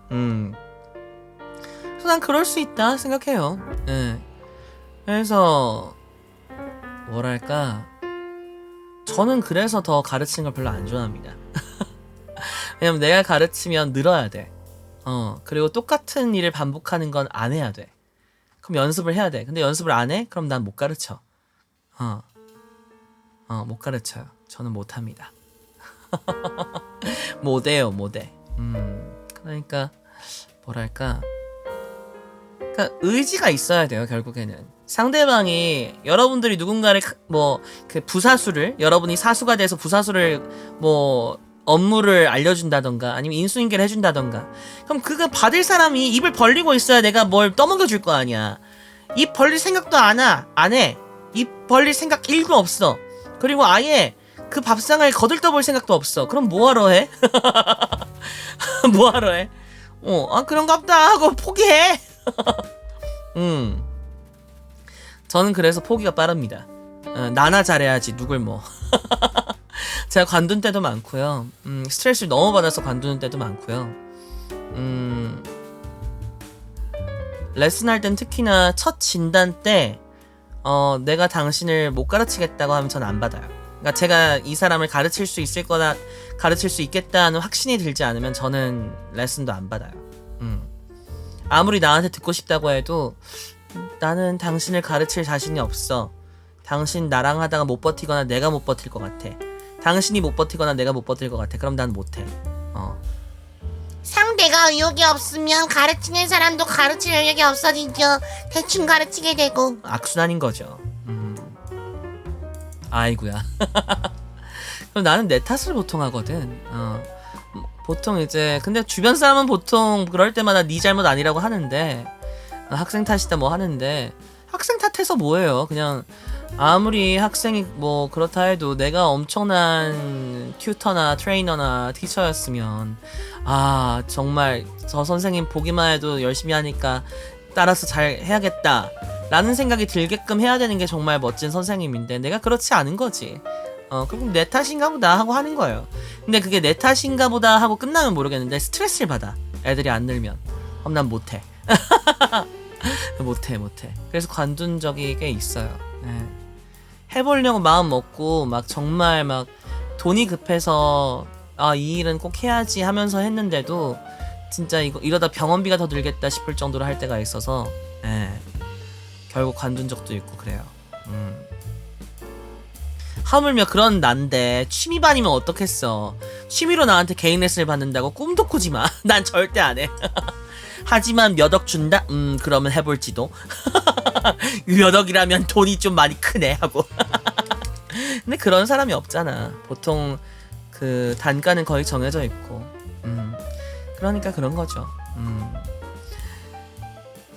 그래서 난 그럴 수 있다 생각해요. 그래서 뭐랄까, 저는 그래서 더 가르치는 걸 별로 안 좋아합니다. 왜냐면 내가 가르치면 늘어야 돼. 그리고 똑같은 일을 반복하는 건 안 해야 돼. 그럼 연습을 해야 돼. 근데 연습을 안 해? 그럼 난 못 가르쳐. 못 가르쳐요. 저는 못 합니다. 못해요, 못해. 그러니까 뭐랄까, 그러니까 의지가 있어야 돼요. 결국에는 상대방이 여러분들이 누군가를 뭐 그 부사수를 여러분이 사수가 돼서 부사수를 뭐 업무를 알려준다던가 아니면 인수인계를 해준다던가, 그럼 그거 받을 사람이 입을 벌리고 있어야 내가 뭘 떠먹여줄 거 아니야. 입 벌릴 생각도 안 해. 입 벌릴 생각 1도 없어. 그리고 아예 그 밥상을 거들떠볼 생각도 없어. 그럼 뭐하러 해? 뭐하러 해? 그런갑다 하고 포기해. 저는 그래서 포기가 빠릅니다. 나나 잘해야지 누굴 뭐. 제가 관둔 때도 많고요. 스트레스를 너무 받아서 관두는 때도 많고요. 레슨할 땐 특히나 첫 진단 때 내가 당신을 못 가르치겠다고 하면 전 안 받아요. 그러니까 제가 이 사람을 가르칠 수 있을 거다, 가르칠 수 있겠다는 확신이 들지 않으면 저는 레슨도 안 받아요. 아무리 나한테 듣고 싶다고 해도 나는 당신을 가르칠 자신이 없어. 당신 나랑 하다가 못 버티거나 내가 못 버틸 것 같아. 당신이 못 버티거나 내가 못 버틸 것 같아. 그럼 난 못해. 상대가 의욕이 없으면 가르치는 사람도 가르칠 의욕이 없어지죠. 대충 가르치게 되고. 악순환인 거죠. 아이구야. 그럼 나는 내 탓을 보통 하거든. 보통 이제 근데 주변 사람은 보통 그럴 때마다 네 잘못 아니라고 하는데, 학생 탓이다 뭐 하는데, 학생 탓해서 뭐예요? 그냥 아무리 학생이 뭐 그렇다 해도 내가 엄청난 튜터나 트레이너나 티처였으면 정말 저 선생님 보기만 해도 열심히 하니까 따라서 잘 해야겠다 라는 생각이 들게끔 해야 되는 게 정말 멋진 선생님인데, 내가 그렇지 않은 거지. 그럼 내 탓인가 보다 하고 하는 거예요. 근데 그게 내 탓인가 보다 하고 끝나면 모르겠는데 스트레스를 받아, 애들이 안 늘면. 그럼 난 못해. 못해. 그래서 관둔 적이 꽤 있어요. 네. 해보려고 마음 먹고 막 정말 막 돈이 급해서 이 일은 꼭 해야지 하면서 했는데도 진짜 이러다 병원비가 더 들겠다 싶을 정도로 할 때가 있어서, 결국 관둔 적도 있고 그래요. 하물며 그런 난데 취미반이면 어떻겠어. 취미로 나한테 개인 레슨을 받는다고 꿈도 꾸지 마. 난 절대 안 해. 하지만 몇 억 준다? 그러면 해볼지도. 몇 억이라면 돈이 좀 많이 크네 하고. 근데 그런 사람이 없잖아. 보통 그 단가는 거의 정해져 있고. 그러니까 그런 거죠.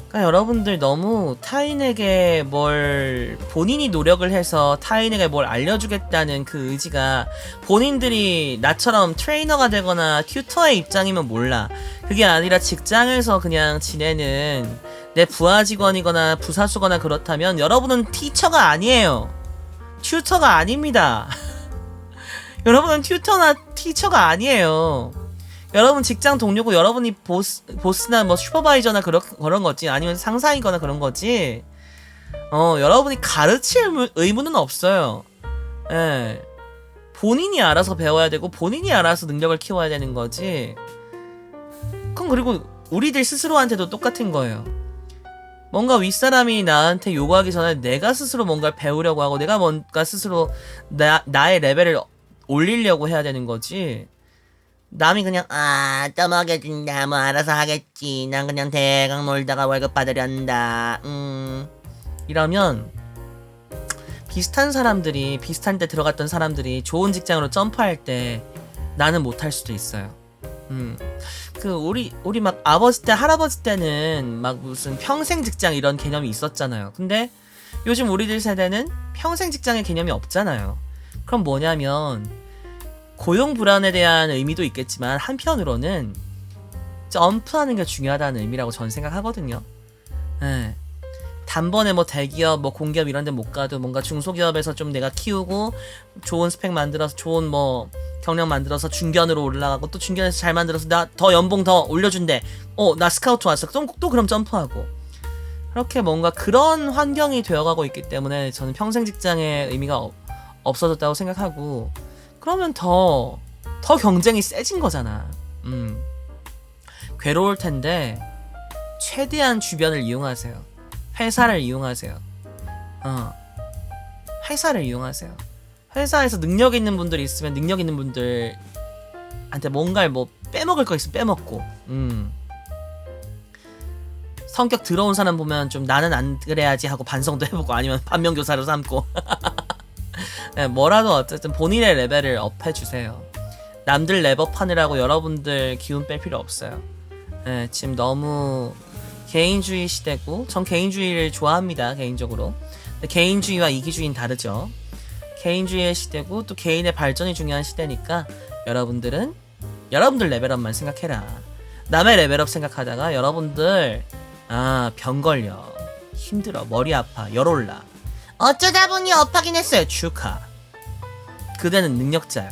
그러니까 여러분들 너무 타인에게 뭘 본인이 노력을 해서 타인에게 뭘 알려주겠다는 그 의지가, 본인들이 나처럼 트레이너가 되거나 튜터의 입장이면 몰라. 그게 아니라 직장에서 그냥 지내는 내 부하 직원이거나 부사수거나 그렇다면 여러분은 티처가 아니에요. 튜터가 아닙니다. 여러분은 튜터나 티처가 아니에요. 여러분 직장 동료고 여러분이 보스나 뭐 슈퍼바이저나 그런 거지, 아니면 상사이거나 그런 거지. 여러분이 가르칠 의무는 없어요. 예. 본인이 알아서 배워야 되고 본인이 알아서 능력을 키워야 되는 거지. 그건 그리고 우리들 스스로한테도 똑같은 거예요. 뭔가 윗사람이 나한테 요구하기 전에 내가 스스로 뭔가를 배우려고 하고 내가 뭔가 스스로 나의 레벨을 올리려고 해야 되는 거지. 남이 그냥 떠먹여준다 뭐 알아서 하겠지, 난 그냥 대강 놀다가 월급 받으련다 이러면 비슷한 때 들어갔던 사람들이 좋은 직장으로 점프할 때 나는 못할 수도 있어요. 우리 막 아버지 때 할아버지 때는 막 무슨 평생 직장 이런 개념이 있었잖아요. 근데 요즘 우리들 세대는 평생 직장의 개념이 없잖아요. 그럼 뭐냐면 고용 불안에 대한 의미도 있겠지만 한편으로는 점프하는 게 중요하다는 의미라고 저는 생각하거든요. 단번에 뭐 대기업, 뭐 공기업 이런 데 못 가도 뭔가 중소기업에서 좀 내가 키우고 좋은 스펙 만들어서 좋은 뭐 경력 만들어서 중견으로 올라가고 또 중견에서 잘 만들어서 나 더 연봉 더 올려준대. 나 스카우트 왔어. 또 그럼 점프하고. 그렇게 뭔가 그런 환경이 되어가고 있기 때문에 저는 평생 직장의 의미가 없어졌다고 생각하고, 그러면 더 더 경쟁이 세진 거잖아. 괴로울 텐데 최대한 주변을 이용하세요. 회사를 이용하세요. 회사를 이용하세요. 회사에서 능력 있는 분들이 있으면 능력 있는 분들한테 뭔가를 뭐 빼먹을 거 있으면 빼먹고, 성격 더러운 사람 보면 좀 나는 안 그래야지 하고 반성도 해보고 아니면 반면교사로 삼고 네, 뭐라도 어쨌든 본인의 레벨을 업해주세요. 남들 랩업하느라고 여러분들 기운 뺄 필요 없어요. 네, 지금 너무 개인주의 시대고, 전 개인주의를 좋아합니다, 개인적으로. 근데 개인주의와 이기주의는 다르죠. 개인주의의 시대고 또 개인의 발전이 중요한 시대니까 여러분들은 여러분들 레벨업만 생각해라. 남의 레벨업 생각하다가 여러분들 병 걸려, 힘들어, 머리 아파, 열 올라. 어쩌다 보니 업하긴 했어요. 축하. 그대는 능력자요.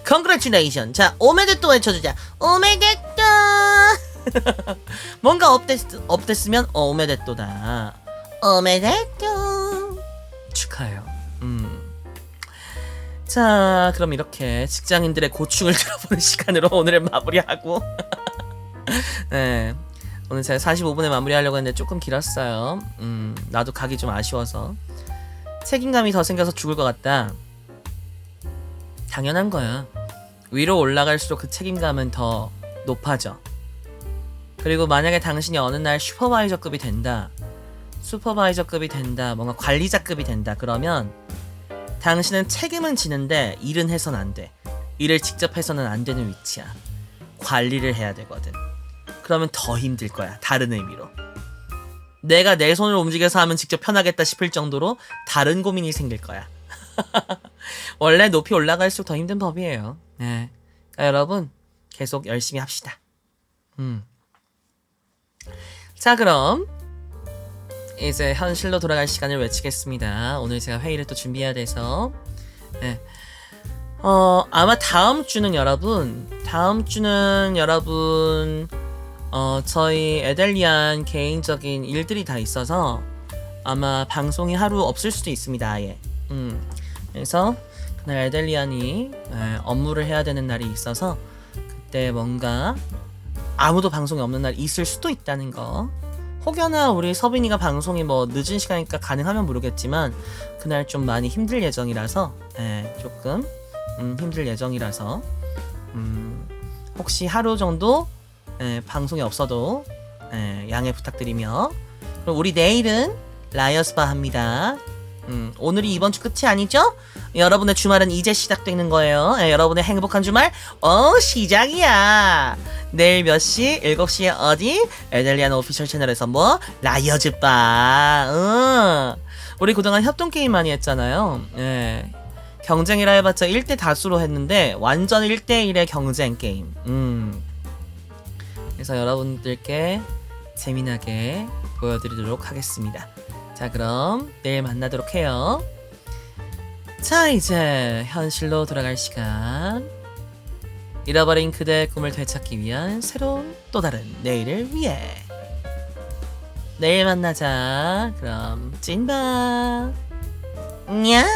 Congratulation. 자, 오메데또 외쳐주자. 오메데또. 뭔가 업됐으면 오메데또다. 오메데또. 축하해요. 자, 그럼 이렇게 직장인들의 고충을 들어보는 시간으로 오늘을 마무리하고 네, 오늘 제가 45분에 마무리하려고 했는데 조금 길었어요. 나도 가기 좀 아쉬워서. 책임감이 더 생겨서 죽을 것 같다. 당연한 거야. 위로 올라갈수록 그 책임감은 더 높아져. 그리고 만약에 당신이 어느 날 슈퍼바이저급이 된다, 뭔가 관리자급이 된다, 그러면 당신은 책임은 지는데 일은 해서는 안 돼. 일을 직접 해서는 안 되는 위치야. 관리를 해야 되거든. 그러면 더 힘들 거야, 다른 의미로. 내가 내 손을 움직여서 하면 직접 편하겠다 싶을 정도로 다른 고민이 생길 거야. 원래 높이 올라갈수록 더 힘든 법이에요. 네. 그러니까 여러분 계속 열심히 합시다. 자, 그럼 이제 현실로 돌아갈 시간을 외치겠습니다. 오늘 제가 회의를 또 준비해야 돼서. 네. 아마 다음 주는 여러분 저희 에델리안 개인적인 일들이 다 있어서 아마 방송이 하루 없을 수도 있습니다, 아예. 그래서 그날 에델리안이 업무를 해야 되는 날이 있어서 그때 뭔가 아무도 방송이 없는 날이 있을 수도 있다는 거. 혹여나 우리 서빈이가 방송이 뭐 늦은 시간이니까 가능하면 모르겠지만 그날 좀 많이 힘들 예정이라서 조금 힘들 예정이라서 혹시 하루 정도 방송이 없어도 양해 부탁드리며, 그럼 우리 내일은 라이어스바 합니다. 오늘이 이번 주 끝이 아니죠? 여러분의 주말은 이제 시작되는 거예요. 여러분의 행복한 주말 시작이야. 내일 몇 시? 7시에 어디? 에델리안 오피셜 채널에서 뭐? 라이어즈바. 우리 그동안 협동게임 많이 했잖아요. 경쟁이라 해봤자 1대 다수로 했는데 완전 1대1의 경쟁 게임. 그래서 여러분들께 재미나게 보여드리도록 하겠습니다. 자, 그럼 내일 만나도록 해요. 자, 이제 현실로 돌아갈 시간. 잃어버린 그대의 꿈을 되찾기 위한 새로운 또 다른 내일을 위해. 내일 만나자. 그럼 찐바. 냐.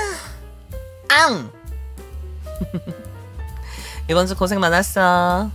앙. 이번 주 고생 많았어.